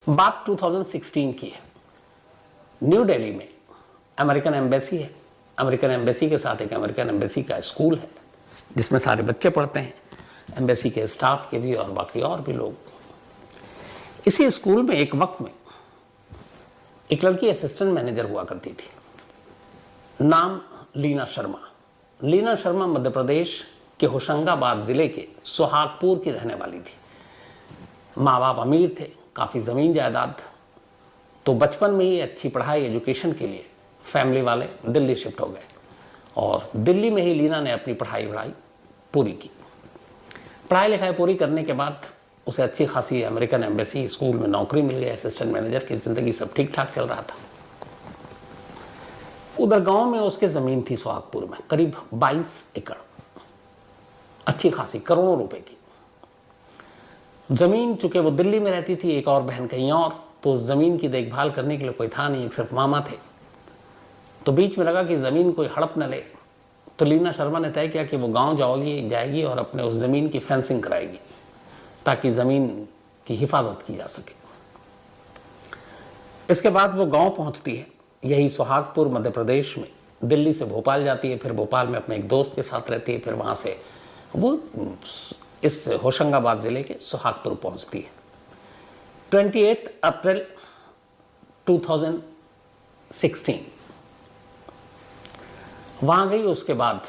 बात 2016 की है। न्यू दिल्ली में अमेरिकन एम्बेसी है। अमेरिकन एम्बेसी के साथ एक अमेरिकन एम्बेसी का स्कूल है जिसमें सारे बच्चे पढ़ते हैं, एम्बेसी के स्टाफ के भी और बाकी और भी लोग। इसी स्कूल में एक वक्त में एक लड़की असिस्टेंट मैनेजर हुआ करती थी, नाम लीना शर्मा। लीना शर्मा मध्य प्रदेश के होशंगाबाद जिले के सुहागपुर की रहने वाली थी। माँ बाप अमीर थे, काफ़ी ज़मीन जायदाद, तो बचपन में ही अच्छी पढ़ाई एजुकेशन के लिए फैमिली वाले दिल्ली शिफ्ट हो गए और दिल्ली में ही लीना ने अपनी पढ़ाई पूरी की। पढ़ाई लिखाई पूरी करने के बाद उसे अच्छी खासी अमेरिकन एम्बेसी स्कूल में नौकरी मिल गई, असिस्टेंट मैनेजर की ज़िंदगी सब ठीक ठाक चल रहा था। उधर गांव में उसके ज़मीन थी सुहागपुर में, करीब 22 एकड़, अच्छी खासी करोड़ों रुपए की ज़मीन। चूंकि वो दिल्ली में रहती थी, एक और बहन कहीं और, तो उस ज़मीन की देखभाल करने के लिए कोई था नहीं, एक सिर्फ मामा थे। तो बीच में लगा कि ज़मीन कोई हड़प न ले, तो लीना शर्मा ने तय किया कि वो गांव जाएगी और अपने उस ज़मीन की फेंसिंग कराएगी ताकि ज़मीन की हिफाजत की जा सके। इसके बाद वो गांव पहुंचती है, यही सुहागपुर मध्य प्रदेश में। दिल्ली से भोपाल जाती है, फिर भोपाल में अपने एक दोस्त के साथ रहती है, फिर वहाँ से वो इस होशंगाबाद ज़िले के सुहागपुर पहुंचती है। 28 अप्रैल 2016 वहाँ गई। उसके बाद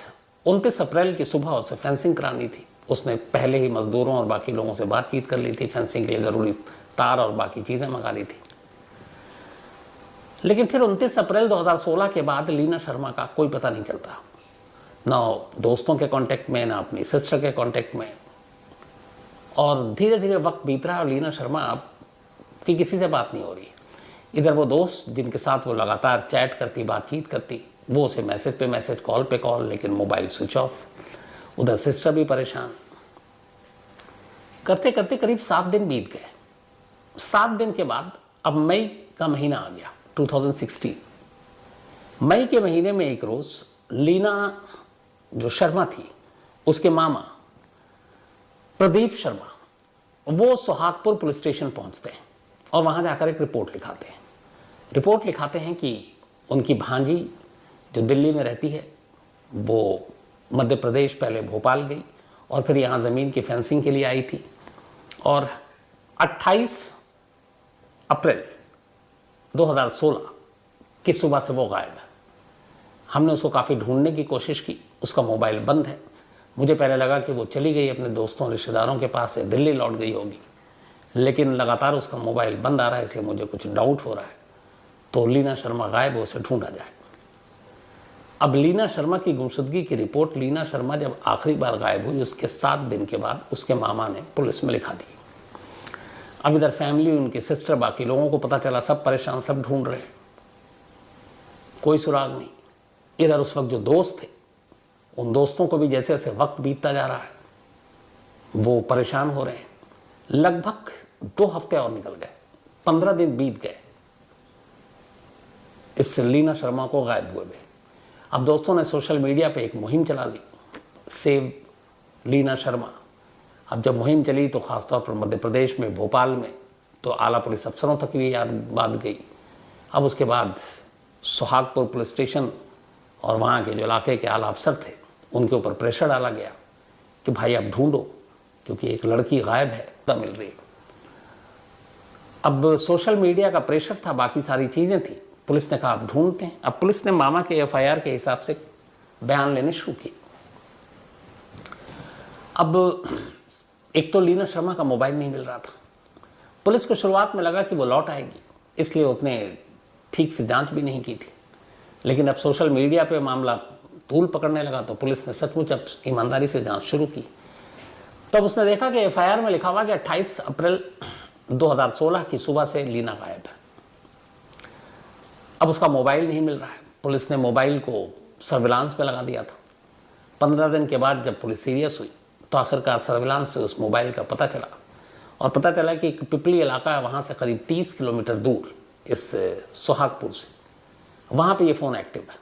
29 अप्रैल की सुबह उसे फेंसिंग करानी थी। उसने पहले ही मजदूरों और बाकी लोगों से बातचीत कर ली थी, फेंसिंग के लिए ज़रूरी तार और बाकी चीज़ें मंगा ली थी। लेकिन फिर 29 अप्रैल 2016 के बाद लीना शर्मा का कोई पता नहीं चलता, ना दोस्तों के कांटेक्ट में, ना अपनी सिस्टर के कांटेक्ट में। और धीरे धीरे वक्त बीत रहा है और लीना शर्मा की किसी से बात नहीं हो रही। इधर वो दोस्त जिनके साथ वो लगातार चैट करती, बातचीत करती, वो उसे मैसेज पे मैसेज, कॉल पे कॉल, लेकिन मोबाइल स्विच ऑफ। उधर सिस्टर भी परेशान। करते करते करीब 7 दिन बीत गए। 7 दिन के बाद अब मई का महीना आ गया, 2016। मई के महीने में एक रोज लीना जो शर्मा थी, उसके मामा प्रदीप शर्मा, वो सुहागपुर पुलिस स्टेशन पहुंचते हैं और वहां जाकर एक रिपोर्ट लिखाते हैं। रिपोर्ट लिखाते हैं कि उनकी भांजी जो दिल्ली में रहती है, वो मध्य प्रदेश पहले भोपाल गई और फिर यहाँ ज़मीन की फेंसिंग के लिए आई थी, और 28 अप्रैल 2016 की सुबह से वो गायब है। हमने उसको काफ़ी ढूंढने की कोशिश की, उसका मोबाइल बंद है। मुझे पहले लगा कि वो चली गई अपने दोस्तों रिश्तेदारों के पास से, दिल्ली लौट गई होगी, लेकिन लगातार उसका मोबाइल बंद आ रहा है, इसलिए मुझे कुछ डाउट हो रहा है। तो लीना शर्मा गायब है, उसे ढूंढा जाए। अब लीना शर्मा की गुमशुदगी की रिपोर्ट लीना शर्मा जब आखिरी बार गायब हुई, उसके 7 दिन के बाद उसके मामा ने पुलिस में लिखा दी। अब इधर फैमिली, उनकी सिस्टर, बाकी लोगों को पता चला, सब परेशान, सब ढूंढ रहे हैं, कोई सुराग नहीं। इधर उस वक्त जो दोस्त थे, उन दोस्तों को भी जैसे जैसे वक्त बीतता जा रहा है वो परेशान हो रहे हैं। लगभग 2 हफ्ते और निकल गए, 15 दिन बीत गए इस लीना शर्मा को गायब हुए। अब दोस्तों ने सोशल मीडिया पे एक मुहिम चला ली, सेव लीना शर्मा। अब जब मुहिम चली तो ख़ासतौर पर मध्य प्रदेश में, भोपाल में, तो आला पुलिस अफसरों तक भी याद बात गई। अब उसके बाद सुहागपुर पुलिस स्टेशन और वहाँ के जो इलाके के आला अफसर थे, उनके ऊपर प्रेशर डाला गया कि भाई अब ढूंढो, क्योंकि एक लड़की गायब है, तब मिल रही। अब सोशल मीडिया का प्रेशर था, बाकी सारी चीज़ें थी। पुलिस ने कहा अब ढूंढते हैं। अब पुलिस ने मामा के एफआईआर के हिसाब से बयान लेने शुरू किए। अब एक तो लीना शर्मा का मोबाइल नहीं मिल रहा था। पुलिस को शुरुआत में लगा कि वो लौट आएगी, इसलिए उसने ठीक से जांच भी नहीं की थी। लेकिन अब सोशल मीडिया पे मामला तूल पकड़ने लगा तो पुलिस ने सचमुच अब ईमानदारी से जांच शुरू की। तब उसने देखा कि एफआईआर में लिखा हुआ कि 28 अप्रैल 2016 की सुबह से लीना गायब है। अब उसका मोबाइल नहीं मिल रहा है। पुलिस ने मोबाइल को सर्विलांस पे लगा दिया था। 15 दिन के बाद जब पुलिस सीरियस हुई तो आखिरकार सर्विलांस से उस मोबाइल का पता चला, और पता चला कि एक पिपली इलाका है, वहाँ से करीब 30 किलोमीटर दूर इस सुहागपुर से, वहाँ पे ये फ़ोन एक्टिव है।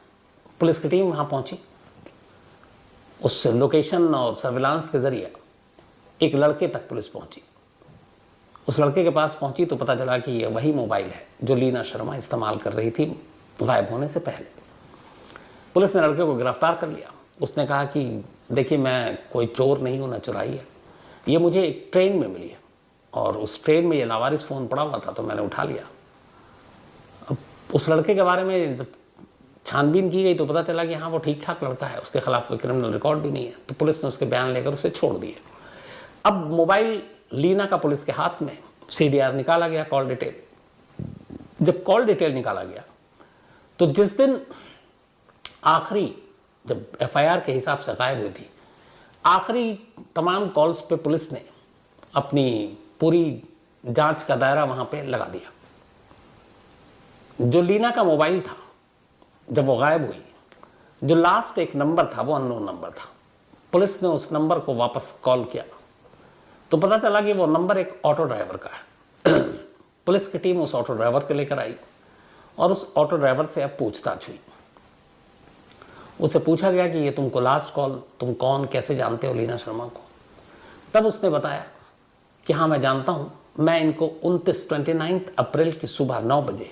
पुलिस की टीम वहाँ पहुँची, उस लोकेशन और सर्विलांस के ज़रिए एक लड़के तक पुलिस पहुँची। उस लड़के के पास पहुंची तो पता चला कि ये वही मोबाइल है जो लीना शर्मा इस्तेमाल कर रही थी गायब होने से पहले। पुलिस ने लड़के को गिरफ्तार कर लिया। उसने कहा कि देखिए, मैं कोई चोर नहीं हूँ, ना चुराई है, ये मुझे एक ट्रेन में मिली है और उस ट्रेन में ये लावारिस फ़ोन पड़ा हुआ था तो मैंने उठा लिया। अब उस लड़के के बारे में जब छानबीन की गई तो पता चला कि हाँ, वो ठीक ठाक लड़का है, उसके खिलाफ कोई क्रिमिनल रिकॉर्ड भी नहीं है। तो पुलिस ने उसके बयान लेकर उसे छोड़ दिए। अब मोबाइल लीना का पुलिस के हाथ में, CDR निकाला गया, कॉल डिटेल। जब कॉल डिटेल निकाला गया तो जिस दिन आखिरी, जब FIR के हिसाब से गायब हुई थी, आखिरी तमाम कॉल्स पे पुलिस ने अपनी पूरी जांच का दायरा वहां पे लगा दिया। जो लीना का मोबाइल था, जब वो गायब हुई, जो लास्ट एक नंबर था वो अननोन नंबर था। पुलिस ने उस नंबर को वापस कॉल किया तो पता चला कि वो नंबर एक ऑटो ड्राइवर का है। पुलिस की टीम उस ऑटो ड्राइवर को लेकर आई और उस ऑटो ड्राइवर से अब पूछताछ हुई। उसे पूछा गया कि ये तुमको लास्ट कॉल, तुम कौन, कैसे जानते हो लीना शर्मा को? तब उसने बताया कि हाँ, मैं जानता हूँ, मैं इनको 29 अप्रैल की सुबह 9 बजे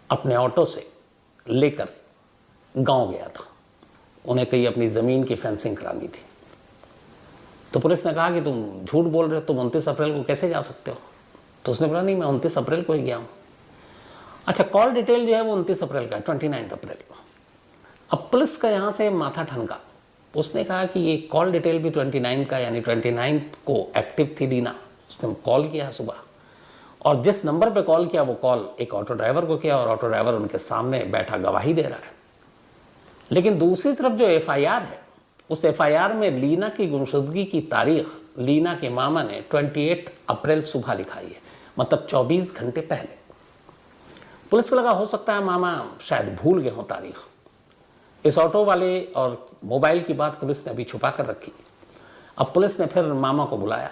अपने ऑटो से लेकर गांव गया था। उन्हें कहीं अपनी ज़मीन की फेंसिंग करानी थी। तो पुलिस ने कहा कि तुम झूठ बोल रहे हो, तुम 29 अप्रैल को कैसे जा सकते हो? तो उसने बोला नहीं, मैं 29 अप्रैल को ही गया हूँ। अच्छा, कॉल डिटेल जो है वो 29 अप्रैल का है, 29 अप्रैल को। अब पुलिस का यहाँ से माथा ठनका। उसने कहा कि ये कॉल डिटेल भी 29 का, यानी 29 को एक्टिव थी लीना। उसने कॉल किया सुबह और जिस नंबर पे कॉल किया वो कॉल एक ऑटो ड्राइवर को किया और ऑटो ड्राइवर उनके सामने बैठा गवाही दे रहा है। लेकिन दूसरी तरफ जो FIR है, उस FIR में लीना की गुमशुदगी की तारीख लीना के मामा ने 28 अप्रैल सुबह लिखाई है, मतलब 24 घंटे पहले। पुलिस को लगा हो सकता है मामा शायद भूल गए हों तारीख। इस ऑटो वाले और मोबाइल की बात पुलिस ने अभी छुपा कर रखी। अब पुलिस ने फिर मामा को बुलाया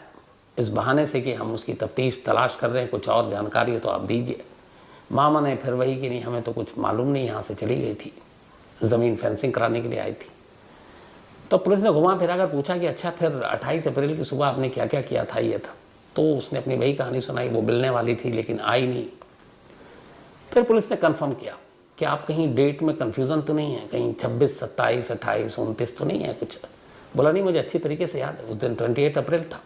इस बहाने से कि हम उसकी तफ्तीश तलाश कर रहे हैं, कुछ और जानकारी हो तो आप दीजिए। मामा ने फिर वही कि नहीं, हमें तो कुछ मालूम नहीं, यहाँ से चली गई थी, ज़मीन फेंसिंग कराने के लिए आई थी। तो पुलिस ने घुमा फिरा कर पूछा कि अच्छा, फिर 28 अप्रैल की सुबह आपने क्या क्या किया था? ये था। तो उसने अपनी वही कहानी सुनाई, वो मिलने वाली थी लेकिन आई नहीं। फिर पुलिस ने कंफर्म किया कि आप कहीं डेट में कन्फ्यूज़न तो नहीं है, कहीं 26, 27, 28, 29 तो नहीं है कुछ? बोला नहीं, मुझे अच्छी तरीके से याद है, उस दिन 28 अप्रैल था।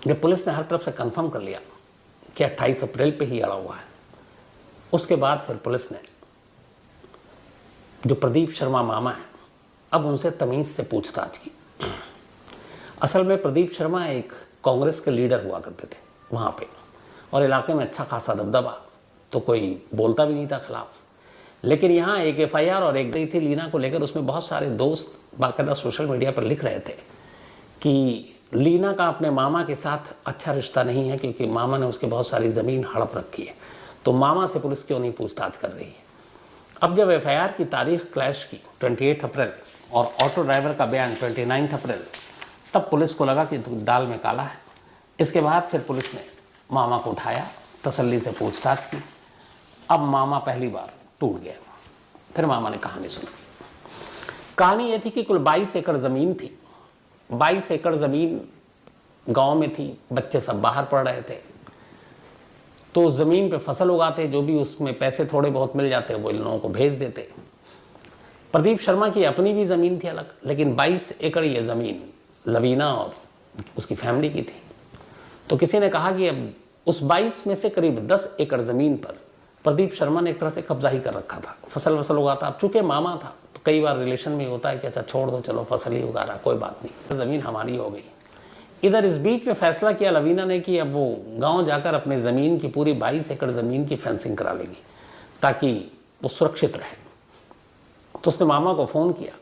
जब पुलिस ने हर तरफ से कंफर्म कर लिया कि 28 अप्रैल पे ही अड़ा हुआ है, उसके बाद फिर पुलिस ने जो प्रदीप शर्मा मामा है, अब उनसे तमीज़ से पूछताछ की। असल में प्रदीप शर्मा एक कांग्रेस के लीडर हुआ करते थे वहाँ पे, और इलाके में अच्छा खासा दबदबा, तो कोई बोलता भी नहीं था खिलाफ। लेकिन यहाँ एक FIR और एक गई थी लीना को लेकर, उसमें बहुत सारे दोस्त बाकायदा सोशल मीडिया पर लिख रहे थे कि लीना का अपने मामा के साथ अच्छा रिश्ता नहीं है क्योंकि मामा ने उसके बहुत सारी ज़मीन हड़प रखी है, तो मामा से पुलिस क्यों नहीं पूछताछ कर रही है। अब जब FIR की तारीख क्लैश की 28 अप्रैल और ऑटो ड्राइवर का बयान 29 अप्रैल, तब पुलिस को लगा कि दाल में काला है। इसके बाद फिर पुलिस ने मामा को उठाया, तसल्ली से पूछताछ की। अब मामा पहली बार टूट गया। फिर मामा ने कहानी सुनी। कहानी ये थी कि कुल 22 एकड़ ज़मीन थी। 22 एकड़ ज़मीन गांव में थी, बच्चे सब बाहर पढ़ रहे थे, तो ज़मीन पे फसल उगाते, जो भी उसमें पैसे थोड़े बहुत मिल जाते वो इन लोगों को भेज देते। प्रदीप शर्मा की अपनी भी ज़मीन थी अलग, लेकिन 22 एकड़ ये ज़मीन लवीना और उसकी फैमिली की थी। तो किसी ने कहा कि अब उस 22 में से करीब 10 एकड़ ज़मीन पर प्रदीप शर्मा ने एक तरह से कब्जा ही कर रखा था, फसल वसल उगाता। अब चूंकि मामा था तो कई बार रिलेशन में होता है कि अच्छा छोड़ दो, चलो फसल ही उगा रहा, कोई बात नहीं, ज़मीन हमारी हो गई। इधर इस बीच में फैसला किया लवीना ने कि अब वो गांव जाकर अपने ज़मीन की पूरी 22 एकड़ ज़मीन की फेंसिंग करा लेगी ताकि वो सुरक्षित रहे। तो उसने मामा को फ़ोन किया।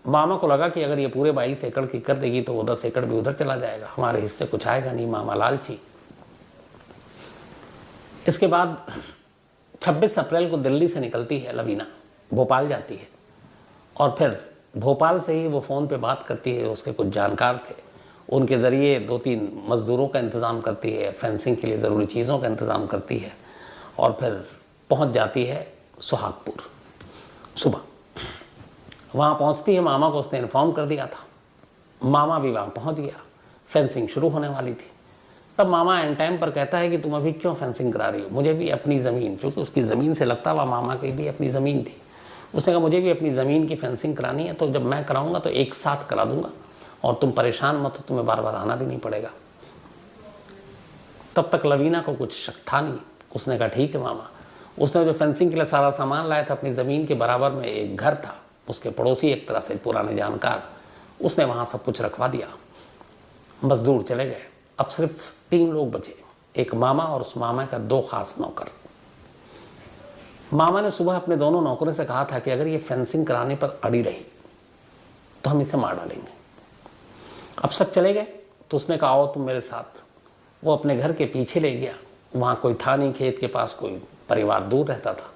मामा को लगा कि अगर ये पूरे 22 एकड़ की कर देगी तो वो 10 एकड़ भी उधर चला जाएगा, हमारे हिस्से कुछ आएगा नहीं, मामा लालची। इसके बाद 26 अप्रैल को दिल्ली से निकलती है लवीना, भोपाल जाती है और फिर भोपाल से ही वो फ़ोन पे बात करती है, उसके कुछ जानकार थे, उनके ज़रिए 2-3 मज़दूरों का इंतज़ाम करती है, फेंसिंग के लिए ज़रूरी चीज़ों का इंतज़ाम करती है और फिर पहुंच जाती है सुहागपुर सुबह। वहाँ पहुँचती है, मामा को उसने इन्फॉर्म कर दिया था, मामा भी वहाँ पहुँच गया, फेंसिंग शुरू होने वाली थी। तब मामा एंड टाइम पर कहता है कि तुम अभी क्यों फेंसिंग करा रही हो, मुझे भी अपनी ज़मीन, चूँकि उसकी ज़मीन से लगता हुआ मामा की भी अपनी ज़मीन थी, उसने कहा मुझे भी अपनी ज़मीन की फेंसिंग करानी है, तो जब मैं कराऊंगा तो एक साथ करा दूंगा और तुम परेशान मत हो, तुम्हें बार बार आना भी नहीं पड़ेगा। तब तक लवीना को कुछ शक था नहीं, उसने कहा ठीक है मामा। उसने जो फेंसिंग के लिए सारा सामान लाया था, अपनी ज़मीन के बराबर में एक घर था, उसके पड़ोसी एक तरह से पुराने जानकार, उसने वहाँ सब कुछ रखवा दिया। मजदूर चले गए, अब सिर्फ 3 लोग बचे, एक मामा और उस मामा का 2 खास नौकर। मामा ने सुबह अपने दोनों नौकरों से कहा था कि अगर ये फेंसिंग कराने पर अड़ी रही तो हम इसे मार डालेंगे। अब सब चले गए तो उसने कहा आओ तुम मेरे साथ। वो अपने घर के पीछे ले गया, वहाँ कोई था नहीं, खेत के पास कोई परिवार दूर रहता था।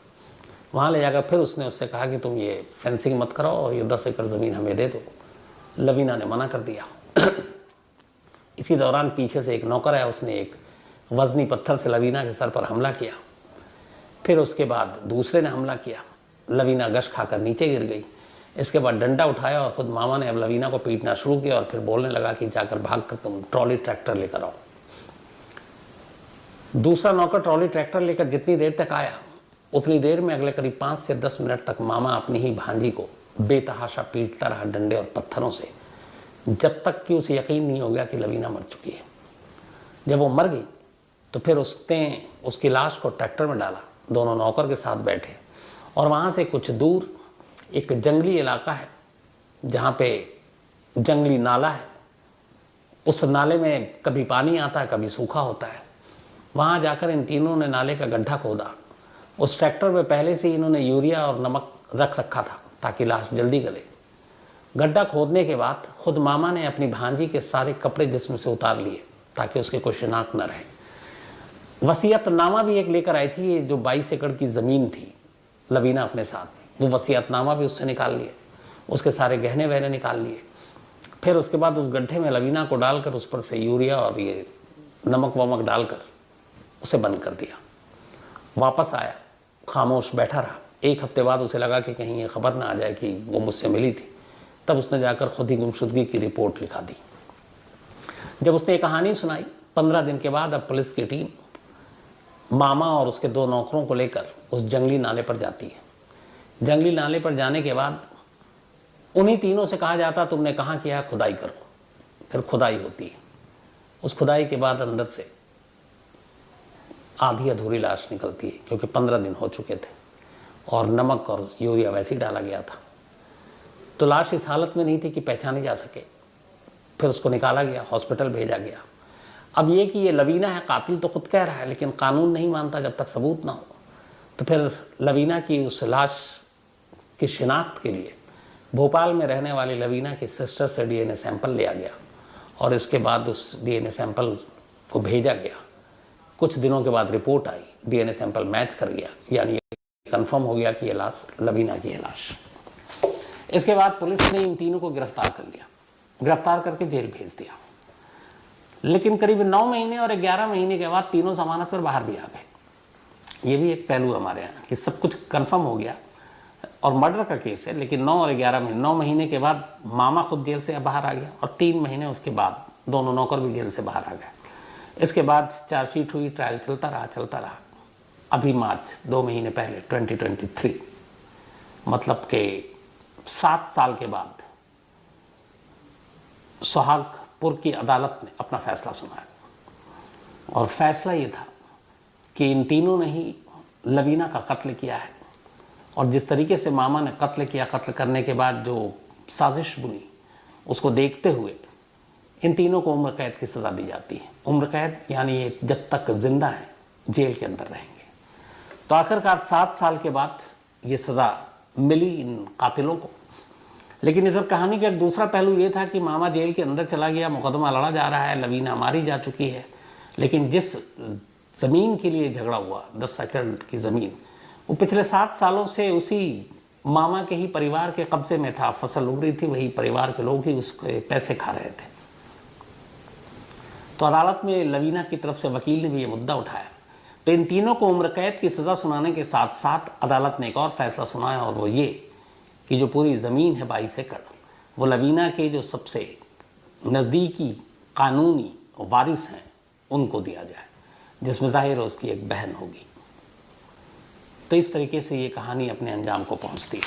वहाँ ले जाकर फिर उसने उससे कहा कि तुम ये फेंसिंग मत कराओ और ये 10 एकड़ ज़मीन हमें दे दो। लवीना ने मना कर दिया। इसी दौरान पीछे से एक नौकर आया, उसने एक वजनी पत्थर से लवीना के सर पर हमला किया। फिर उसके बाद दूसरे ने हमला किया, लवीना गश खाकर नीचे गिर गई। इसके बाद डंडा उठाया और खुद मामा ने अब लवीना को पीटना शुरू किया और फिर बोलने लगा कि जाकर भाग कर तुम ट्रॉली ट्रैक्टर लेकर आओ। दूसरा नौकर ट्रॉली ट्रैक्टर लेकर जितनी देर तक आया, उतनी देर में अगले करीब 5 से 10 मिनट तक मामा अपनी ही भांजी को बेतहाशा पीटता रहा डंडे और पत्थरों से, जब तक कि उसे यकीन नहीं हो गया कि लवीना मर चुकी है। जब वो मर गई तो फिर उसने उसकी लाश को ट्रैक्टर में डाला, दोनों नौकर के साथ बैठे, और वहाँ से कुछ दूर एक जंगली इलाका है जहाँ पे जंगली नाला है। उस नाले में कभी पानी आता है, कभी सूखा होता है। वहाँ जाकर इन तीनों ने नाले का गड्ढा खोदा। उस ट्रैक्टर में पहले से ही इन्होंने यूरिया और नमक रख रखा था ताकि लाश जल्दी गले। गड्ढा खोदने के बाद खुद मामा ने अपनी भांजी के सारे कपड़े जिस्म से उतार लिए ताकि उसके कोई शिनाख्त न रहे। वसीयतनामा भी एक लेकर आई थी, जो 22 एकड़ की ज़मीन थी लवीना अपने साथ, वो वसीयतनामा भी उससे निकाल लिए, उसके सारे गहने वहने निकाल लिए। फिर उसके बाद उस गड्ढे में लवीना को डालकर उस पर से यूरिया और ये नमक वमक डालकर उसे बंद कर दिया। वापस आया, खामोश बैठा रहा। 1 हफ्ते बाद उसे लगा कि कहीं ये खबर ना आ जाए कि वो मुझसे मिली थी। तब उसने जाकर खुद ही गुमशुदगी की रिपोर्ट लिखा दी। जब उसने ये कहानी सुनाई, 15 दिन के बाद अब पुलिस की टीम मामा और उसके 2 नौकरों को लेकर उस जंगली नाले पर जाती है। जंगली नाले पर जाने के बाद उन्हीं तीनों से कहा जाता तुमने कहाँ किया, खुदाई करो। फिर खुदाई होती है। उस खुदाई के बाद अंदर से आधी अधूरी लाश निकलती है, क्योंकि 15 दिन हो चुके थे और नमक और यूरिया वैसे ही डाला गया था। तो लाश इस हालत में नहीं थी कि पहचानी जा सके। फिर उसको निकाला गया, हॉस्पिटल भेजा गया। अब ये कि ये लवीना है, कातिल तो खुद कह रहा है, लेकिन कानून नहीं मानता जब तक सबूत ना हो। तो फिर लवीना की उस लाश की शिनाख्त के लिए भोपाल में रहने वाली लवीना की सिस्टर से DNA सैंपल लिया गया और इसके बाद उस DNA सैंपल को भेजा गया। कुछ दिनों के बाद रिपोर्ट आई, DNA सैंपल मैच कर गया, यानी कंफर्म हो गया कि ये लाश लवीना की है लाश। इसके बाद पुलिस ने इन तीनों को गिरफ्तार कर लिया, गिरफ्तार करके जेल भेज दिया। लेकिन करीब 9 महीने और 11 महीने के बाद तीनों जमानत पर बाहर भी आ गए। ये भी एक पहलू हमारे यहाँ कि सब कुछ कंफर्म हो गया और मर्डर का केस है, लेकिन 9 और 11 महीने, 9 महीने के बाद मामा खुद जेल से बाहर आ गया और 3 महीने उसके बाद दोनों नौकर भी जेल से बाहर आ गए। इसके बाद चार्जशीट हुई, ट्रायल चलता रहा। अभी मार्च 2 महीने पहले 2023, मतलब के 7 साल के बाद सुहागपुर की अदालत ने अपना फैसला सुनाया और फैसला ये था कि इन तीनों ने ही लवीना का कत्ल किया है और जिस तरीके से मामा ने कत्ल किया, कत्ल करने के बाद जो साजिश बुनी, उसको देखते हुए इन तीनों को उम्र कैद की सज़ा दी जाती है। उम्र कैद यानी ये जब तक जिंदा है जेल के अंदर रहेंगे। तो आखिरकार 7 साल के बाद ये सज़ा मिली इन कातिलों को। लेकिन इधर कहानी का एक दूसरा पहलू ये था कि मामा जेल के अंदर चला गया, मुकदमा लड़ा जा रहा है, लवीना मारी जा चुकी है, लेकिन जिस ज़मीन के लिए झगड़ा हुआ, 10 एकड़ की ज़मीन, वो पिछले 7 सालों से उसी मामा के ही परिवार के कब्जे में था। फसल उग रही थी, वही परिवार के लोग ही उसके पैसे खा रहे थे। तो अदालत में लवीना की तरफ से वकील ने भी ये मुद्दा उठाया। तो इन तीनों को उम्र कैद की सज़ा सुनाने के साथ साथ अदालत ने एक और फैसला सुनाया और वो ये कि जो पूरी ज़मीन है 22 एकड़, वो लवीना के जो सबसे नज़दीकी कानूनी वारिस हैं उनको दिया जाए, जिसमें ज़ाहिर है उसकी एक बहन होगी। तो इस तरीके से ये कहानी अपने अंजाम को पहुंचती है।